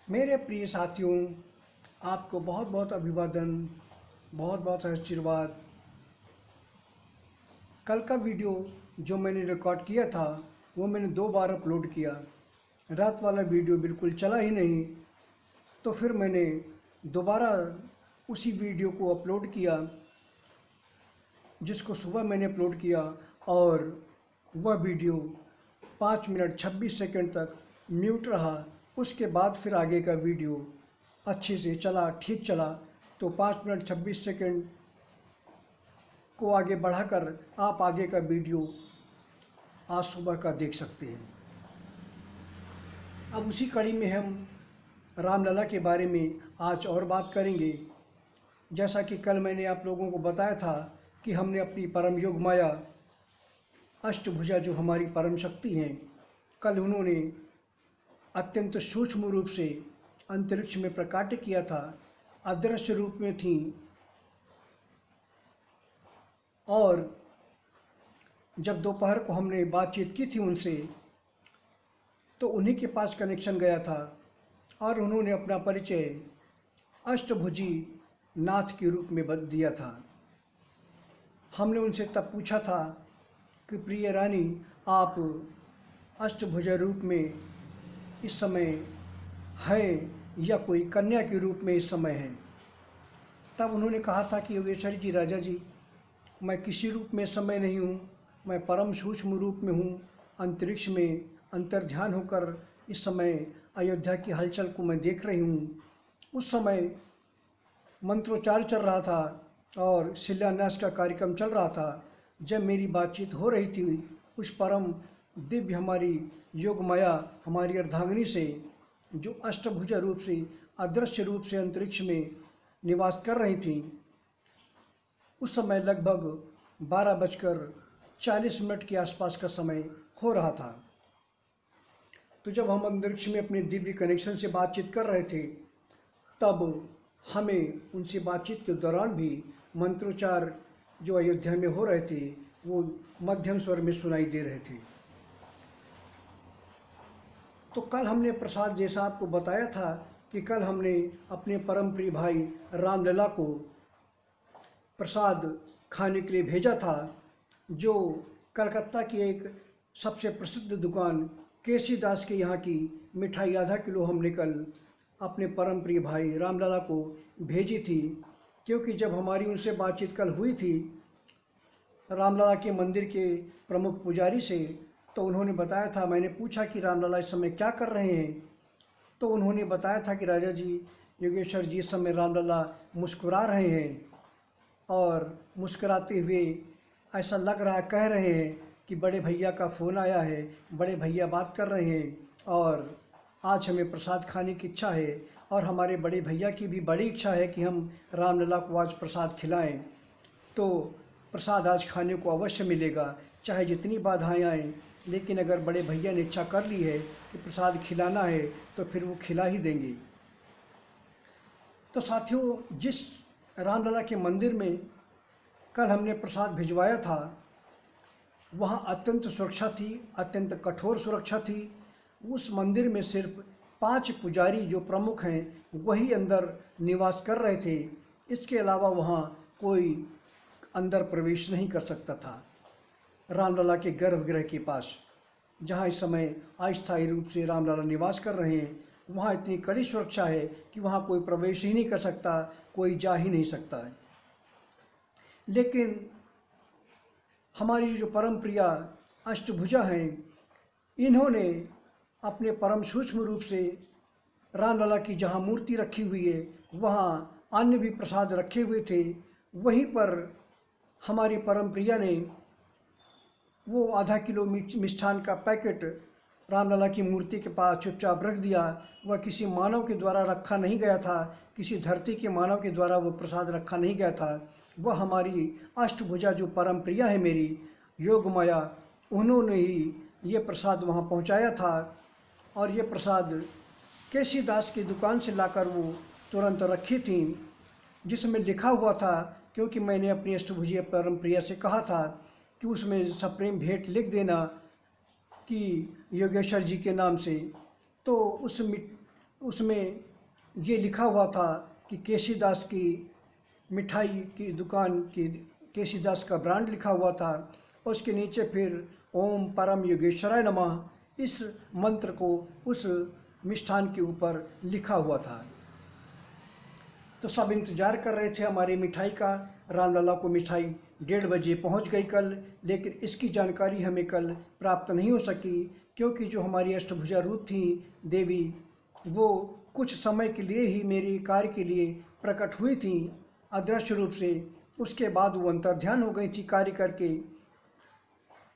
मेरे प्रिय साथियों, आपको बहुत बहुत अभिवादन, बहुत बहुत आशीर्वाद। कल का वीडियो जो मैंने रिकॉर्ड किया था वो मैंने 2 बार अपलोड किया। रात वाला वीडियो बिल्कुल चला ही नहीं, तो फिर मैंने दोबारा उसी वीडियो को अपलोड किया जिसको सुबह मैंने अपलोड किया, और वह वीडियो 5 मिनट 26 सेकंड तक म्यूट रहा। उसके बाद फिर आगे का वीडियो अच्छे से चला, ठीक चला। तो 5 मिनट 26 सेकंड को आगे बढ़ाकर आप आगे का वीडियो आज सुबह का देख सकते हैं। अब उसी कड़ी में हम रामलला के बारे में आज और बात करेंगे। जैसा कि कल मैंने आप लोगों को बताया था कि हमने अपनी परम योग माया अष्टभुजा, जो हमारी परम शक्ति हैं, कल उन्होंने अत्यंत सूक्ष्म रूप से अंतरिक्ष में प्रकट किया था। अदृश्य रूप में थी, और जब दोपहर को हमने बातचीत की थी उनसे, तो उन्हीं के पास कनेक्शन गया था और उन्होंने अपना परिचय अष्टभुजी नाथ के रूप में दिया था। हमने उनसे तब पूछा था कि प्रिय रानी, आप अष्टभुजा रूप में इस समय हैं या कोई कन्या के रूप में इस समय हैं? तब उन्होंने कहा था कि योगेश्वर जी, राजा जी, मैं किसी रूप में समय नहीं हूँ, मैं परम सूक्ष्म रूप में हूँ। अंतरिक्ष में अंतर्ध्यान होकर इस समय अयोध्या की हलचल को मैं देख रही हूँ। उस समय मंत्रोच्चार चल रहा था और शिलान्यास का कार्यक्रम चल रहा था। जब मेरी बातचीत हो रही थी उस परम दिव्य हमारी योग माया, हमारी अर्धांगिनी से, जो अष्टभुजा रूप से अदृश्य रूप से अंतरिक्ष में निवास कर रही थी, उस समय लगभग 12:40 के आसपास का समय हो रहा था। तो जब हम अंतरिक्ष में अपने दिव्य कनेक्शन से बातचीत कर रहे थे, तब हमें उनसे बातचीत के दौरान भी मंत्रोच्चार जो अयोध्या में हो रहे थे वो मध्यम स्वर में सुनाई दे रहे थे। तो कल हमने प्रसाद, जैसा आपको बताया था कि कल हमने अपने परम प्रिय भाई रामलला को प्रसाद खाने के लिए भेजा था, जो कलकत्ता की एक सबसे प्रसिद्ध दुकान केसी दास के यहाँ की मिठाई आधा किलो हमने कल अपने परम प्रिय भाई रामलला को भेजी थी। क्योंकि जब हमारी उनसे बातचीत कल हुई थी रामलला के मंदिर के प्रमुख पुजारी से, तो उन्होंने बताया था, मैंने पूछा कि रामलला इस समय क्या कर रहे हैं, तो उन्होंने बताया था कि राजा जी, योगेश्वर जी, इस समय रामलला मुस्कुरा रहे हैं और मुस्कुराते हुए ऐसा लग रहा, कह रहे हैं कि बड़े भैया का फ़ोन आया है, बड़े भैया बात कर रहे हैं और आज हमें प्रसाद खाने की इच्छा है, और हमारे बड़े भैया की भी बड़ी इच्छा है कि हम रामलला को आज प्रसाद खिलाएं। तो प्रसाद आज खाने को अवश्य मिलेगा, चाहे जितनी बाधाएं आएँ, लेकिन अगर बड़े भैया ने इच्छा कर ली है कि प्रसाद खिलाना है तो फिर वो खिला ही देंगे। तो साथियों, जिस रामलला के मंदिर में कल हमने प्रसाद भिजवाया था, वहाँ अत्यंत सुरक्षा थी, अत्यंत कठोर सुरक्षा थी। उस मंदिर में सिर्फ 5 पुजारी जो प्रमुख हैं वही अंदर निवास कर रहे थे। इसके अलावा वहाँ कोई अंदर प्रवेश नहीं कर सकता था। रामलला के गर्भगृह के पास, जहाँ इस समय अस्थायी रूप से रामलला निवास कर रहे हैं, वहाँ इतनी कड़ी सुरक्षा है कि वहाँ कोई प्रवेश ही नहीं कर सकता, कोई जा ही नहीं सकता है। लेकिन हमारी जो परम प्रिया अष्टभुजा हैं, इन्होंने अपने परम सूक्ष्म रूप से रामलला की जहाँ मूर्ति रखी हुई है वहाँ अन्य भी प्रसाद रखे हुए थे। वहीं पर हमारी परम प्रिया ने वो आधा किलो मिष्ठान का पैकेट रामलला की मूर्ति के पास चुपचाप रख दिया। वह किसी मानव के द्वारा रखा नहीं गया था, किसी धरती के मानव के द्वारा वो प्रसाद रखा नहीं गया था। वह हमारी अष्टभुजा जो परम प्रिया है मेरी योग माया, उन्होंने ही ये प्रसाद वहाँ पहुँचाया था। और ये प्रसाद केसी दास की दुकान से लाकर वो तुरंत रखी थी, जिसमें लिखा हुआ था, क्योंकि मैंने अपनी अष्टभुजी परम प्रिया से कहा था कि उसमें सप्रेम भेंट लिख देना कि योगेश्वर जी के नाम से। तो उस उसमें ये लिखा हुआ था कि केसीदास की मिठाई की दुकान की, केसीदास का ब्रांड लिखा हुआ था। उसके नीचे फिर ओम परम योगेश्वराय नमः इस मंत्र को उस मिष्ठान के ऊपर लिखा हुआ था। तो सब इंतज़ार कर रहे थे हमारी मिठाई का। रामलला को मिठाई 1:30 बजे पहुंच गई कल, लेकिन इसकी जानकारी हमें कल प्राप्त नहीं हो सकी, क्योंकि जो हमारी अष्टभुजा रूप थी देवी, वो कुछ समय के लिए ही मेरे कार्य के लिए प्रकट हुई थी अदृश्य रूप से। उसके बाद वो अंतर्ध्यान हो गई थी कार्य करके।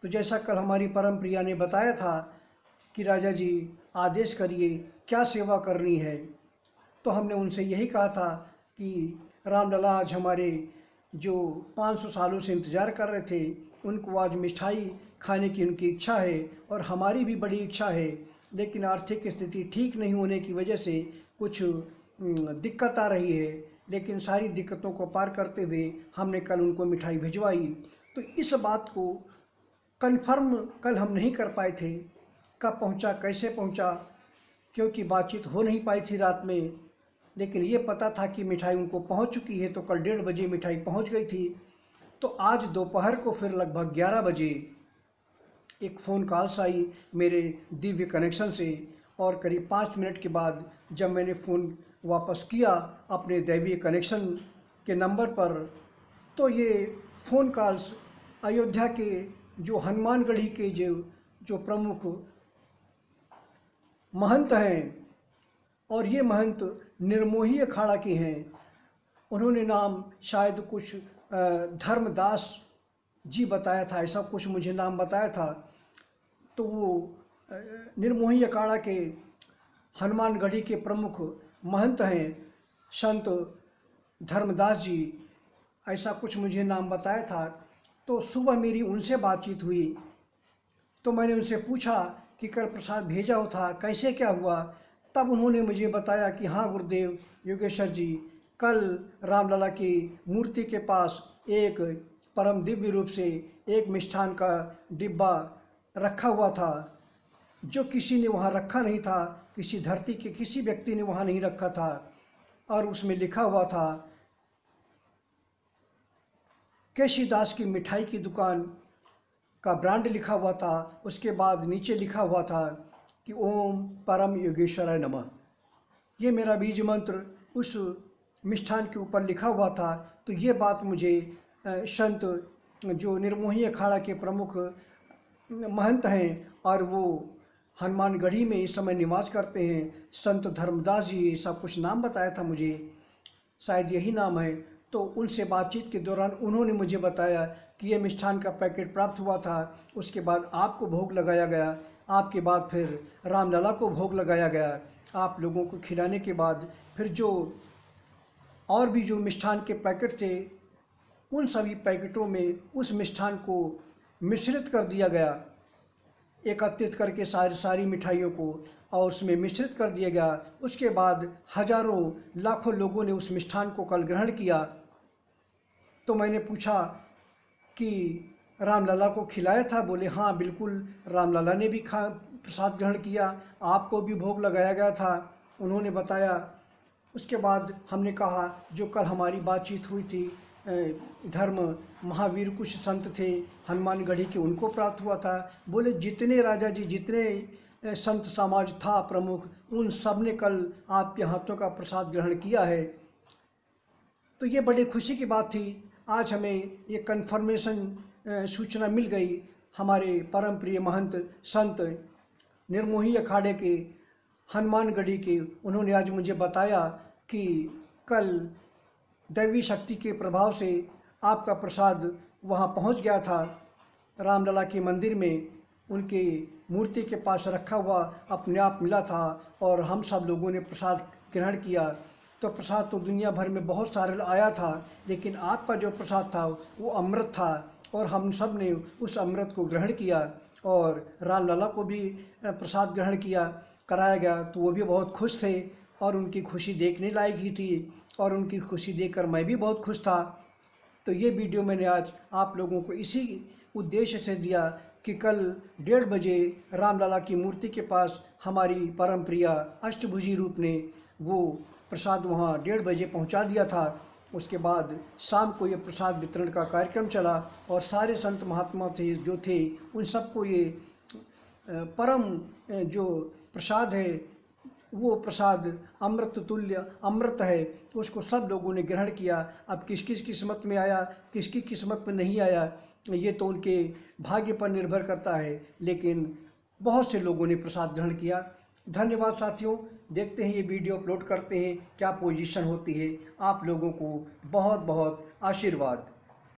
तो जैसा कल हमारी परम प्रिया ने बताया था कि राजा जी आदेश करिए क्या सेवा करनी है, तो हमने उनसे यही कहा था कि रामलला आज हमारे जो 500 सालों से इंतज़ार कर रहे थे, उनको आज मिठाई खाने की उनकी इच्छा है और हमारी भी बड़ी इच्छा है, लेकिन आर्थिक स्थिति ठीक नहीं होने की वजह से कुछ दिक्कत आ रही है। लेकिन सारी दिक्कतों को पार करते हुए हमने कल उनको मिठाई भिजवाई। तो इस बात को कन्फर्म कल हम नहीं कर पाए थे, कब पहुंचा, कैसे पहुंचा, क्योंकि बातचीत हो नहीं पाई थी रात में। लेकिन ये पता था कि मिठाई उनको पहुंच चुकी है, तो कल 1:30 बजे मिठाई पहुंच गई थी। तो आज दोपहर को फिर लगभग 11 बजे एक फ़ोन कॉल्स आई मेरे दिव्य कनेक्शन से, और करीब 5 मिनट के बाद जब मैंने फ़ोन वापस किया अपने दैवीय कनेक्शन के नंबर पर, तो ये फ़ोन कॉल्स अयोध्या के जो हनुमानगढ़ी के जो प्रमुख महंत हैं, और ये महंत निर्मोही अखाड़ा के हैं। उन्होंने नाम शायद कुछ धर्मदास जी बताया था, ऐसा कुछ मुझे नाम बताया था। तो वो निर्मोही अखाड़ा के हनुमानगढ़ी के प्रमुख महंत हैं संत धर्मदास जी, ऐसा कुछ मुझे नाम बताया था। तो सुबह मेरी उनसे बातचीत हुई, तो मैंने उनसे पूछा कि कल प्रसाद भेजा हो था, कैसे क्या हुआ। तब उन्होंने मुझे बताया कि हाँ गुरुदेव योगेश्वर जी, कल रामलला की मूर्ति के पास एक परम दिव्य रूप से एक मिष्ठान का डिब्बा रखा हुआ था, जो किसी ने वहाँ रखा नहीं था, किसी धरती के किसी व्यक्ति ने वहाँ नहीं रखा था। और उसमें लिखा हुआ था केसीदास की मिठाई की दुकान का ब्रांड लिखा हुआ था। उसके बाद नीचे लिखा हुआ था कि ओम परम योगेश्वराय नमः। ये मेरा बीज मंत्र उस मिष्ठान के ऊपर लिखा हुआ था। तो ये बात मुझे संत जो निर्मोही अखाड़ा के प्रमुख महंत हैं, और वो हनुमानगढ़ी में इस समय निवास करते हैं, संत धर्मदास जी, सब कुछ नाम बताया था मुझे, शायद यही नाम है। तो उनसे बातचीत के दौरान उन्होंने मुझे बताया कि ये मिष्ठान का पैकेट प्राप्त हुआ था, उसके बाद आपको भोग लगाया गया, आपके बाद फिर रामलला को भोग लगाया गया। आप लोगों को खिलाने के बाद फिर जो और भी जो मिष्ठान के पैकेट थे, उन सभी पैकेटों में उस मिष्ठान को मिश्रित कर दिया गया, एकत्रित करके सारी मिठाइयों को, और उसमें मिश्रित कर दिया गया। उसके बाद हजारों लाखों लोगों ने उस मिष्ठान को कल ग्रहण किया। तो मैंने पूछा कि रामलला को खिलाया था? बोले हाँ बिल्कुल, रामलला ने भी प्रसाद ग्रहण किया, आपको भी भोग लगाया गया था, उन्होंने बताया। उसके बाद हमने कहा जो कल हमारी बातचीत हुई थी, धर्म महावीर कुछ संत थे हनुमानगढ़ी के, उनको प्राप्त हुआ था। बोले जितने राजा जी, जितने संत समाज था प्रमुख, उन सब ने कल आपके हाथों का प्रसाद ग्रहण किया है। तो ये बड़ी खुशी की बात थी। आज हमें ये कन्फर्मेशन सूचना मिल गई। हमारे परम प्रिय महंत संत निर्मोही अखाड़े के हनुमानगढ़ी के, उन्होंने आज मुझे बताया कि कल दैवी शक्ति के प्रभाव से आपका प्रसाद वहाँ पहुँच गया था। रामलला के मंदिर में उनके मूर्ति के पास रखा हुआ अपने आप मिला था, और हम सब लोगों ने प्रसाद ग्रहण किया। तो प्रसाद तो दुनिया भर में बहुत सारे आया था, लेकिन आपका जो प्रसाद था वो अमृत था, और हम सब ने उस अमृत को ग्रहण किया। और रामलला को भी प्रसाद ग्रहण कराया गया, तो वो भी बहुत खुश थे, और उनकी खुशी देखने लायक ही थी, और उनकी खुशी देखकर मैं भी बहुत खुश था। तो ये वीडियो मैंने आज आप लोगों को इसी उद्देश्य से दिया कि कल 1:30 बजे रामलला की मूर्ति के पास हमारी परम प्रिया अष्टभुजी रूप ने वो प्रसाद वहाँ 1:30 बजे पहुँचा दिया था। उसके बाद शाम को ये प्रसाद वितरण का कार्यक्रम चला और सारे संत महात्मा थे जो थे उन सबको ये परम जो प्रसाद है वो प्रसाद अमृत तुल्य अमृत है, तो उसको सब लोगों ने ग्रहण किया। अब किस किस किस्मत में आया, किसकी किस्मत में नहीं आया, ये तो उनके भाग्य पर निर्भर करता है, लेकिन बहुत से लोगों ने प्रसाद ग्रहण किया। धन्यवाद साथियों, देखते हैं ये वीडियो अपलोड करते हैं क्या पोजीशन होती है। आप लोगों को बहुत बहुत आशीर्वाद।